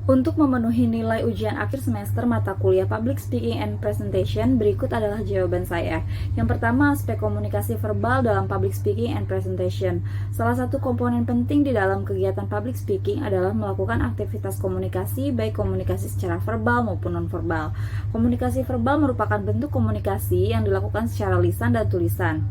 Untuk memenuhi nilai ujian akhir semester mata kuliah Public Speaking and Presentation, berikut adalah jawaban saya. Yang pertama, aspek komunikasi verbal dalam Public Speaking and Presentation. Salah satu komponen penting di dalam kegiatan Public Speaking adalah melakukan aktivitas komunikasi, baik komunikasi secara verbal maupun nonverbal. Komunikasi verbal merupakan bentuk komunikasi yang dilakukan secara lisan dan tulisan.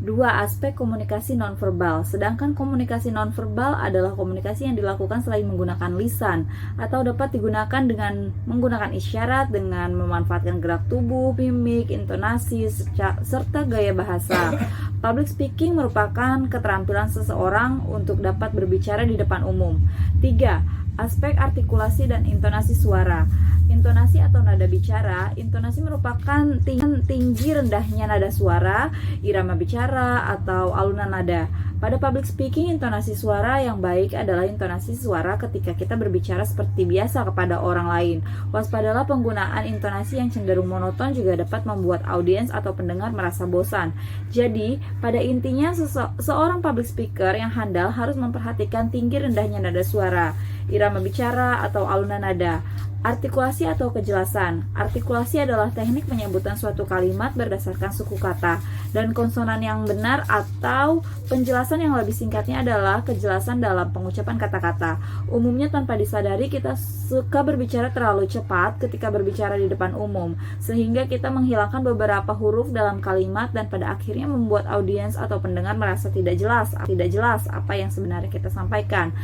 Dua, aspek komunikasi nonverbal. Sedangkan komunikasi nonverbal adalah komunikasi yang dilakukan selain menggunakan lisan atau dapat digunakan dengan menggunakan isyarat dengan memanfaatkan gerak tubuh, mimik, intonasi, serta gaya bahasa. Public speaking merupakan keterampilan seseorang untuk dapat berbicara di depan umum. 3. Aspek artikulasi dan intonasi suara. Intonasi atau nada bicara. Intonasi merupakan tinggi rendahnya nada suara, irama bicara, atau alunan nada. Pada public speaking, intonasi suara yang baik adalah intonasi suara ketika kita berbicara seperti biasa kepada orang lain. Waspadalah penggunaan intonasi yang cenderung monoton juga dapat membuat audiens atau pendengar merasa bosan. Jadi, pada intinya seorang public speaker yang handal harus memperhatikan tinggi rendahnya nada suara, irama bicara, atau alunan nada. Artikulasi atau kejelasan. Artikulasi adalah teknik penyebutan suatu kalimat berdasarkan suku kata dan konsonan yang benar, atau penjelasan yang lebih singkatnya adalah kejelasan dalam pengucapan kata-kata. Umumnya tanpa disadari kita suka berbicara terlalu cepat ketika berbicara di depan umum, sehingga kita menghilangkan beberapa huruf dalam kalimat dan pada akhirnya membuat audiens atau pendengar merasa tidak jelas apa yang sebenarnya kita sampaikan.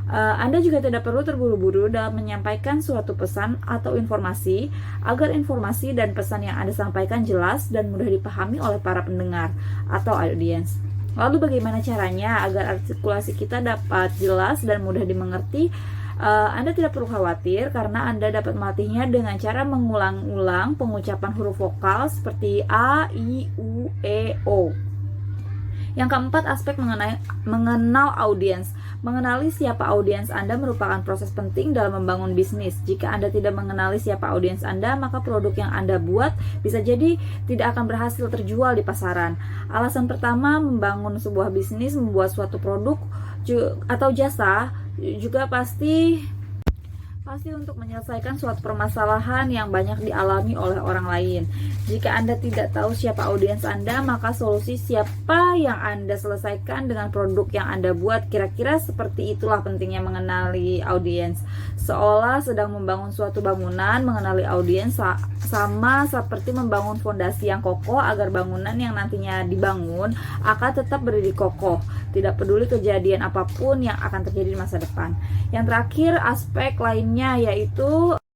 Anda juga tidak perlu terburu-buru dalam menyampaikan suatu pesan atau informasi agar informasi dan pesan yang Anda sampaikan jelas dan mudah dipahami oleh para pendengar atau audiens. Lalu bagaimana caranya agar artikulasi kita dapat jelas dan mudah dimengerti? Anda tidak perlu khawatir karena Anda dapat melatihnya dengan cara mengulang-ulang pengucapan huruf vokal seperti A, I, U, E, O. Yang keempat, aspek mengenal audiens. Mengenali siapa audiens Anda merupakan proses penting dalam membangun bisnis. Jika Anda tidak mengenali siapa audiens Anda, maka produk yang Anda buat bisa jadi tidak akan berhasil terjual di pasaran. Alasan pertama, membangun sebuah bisnis, membuat suatu produk atau jasa juga pasti untuk menyelesaikan suatu permasalahan yang banyak dialami oleh orang lain. Jika Anda tidak tahu siapa audiens Anda, maka solusi siapa yang Anda selesaikan dengan produk yang Anda buat. Kira-kira seperti itulah pentingnya mengenali audiens. Seolah sedang membangun suatu bangunan, mengenali audiens sama seperti membangun fondasi yang kokoh agar bangunan yang nantinya dibangun akan tetap berdiri kokoh, tidak peduli kejadian apapun yang akan terjadi di masa depan. Yang terakhir, aspek lainnya yaitu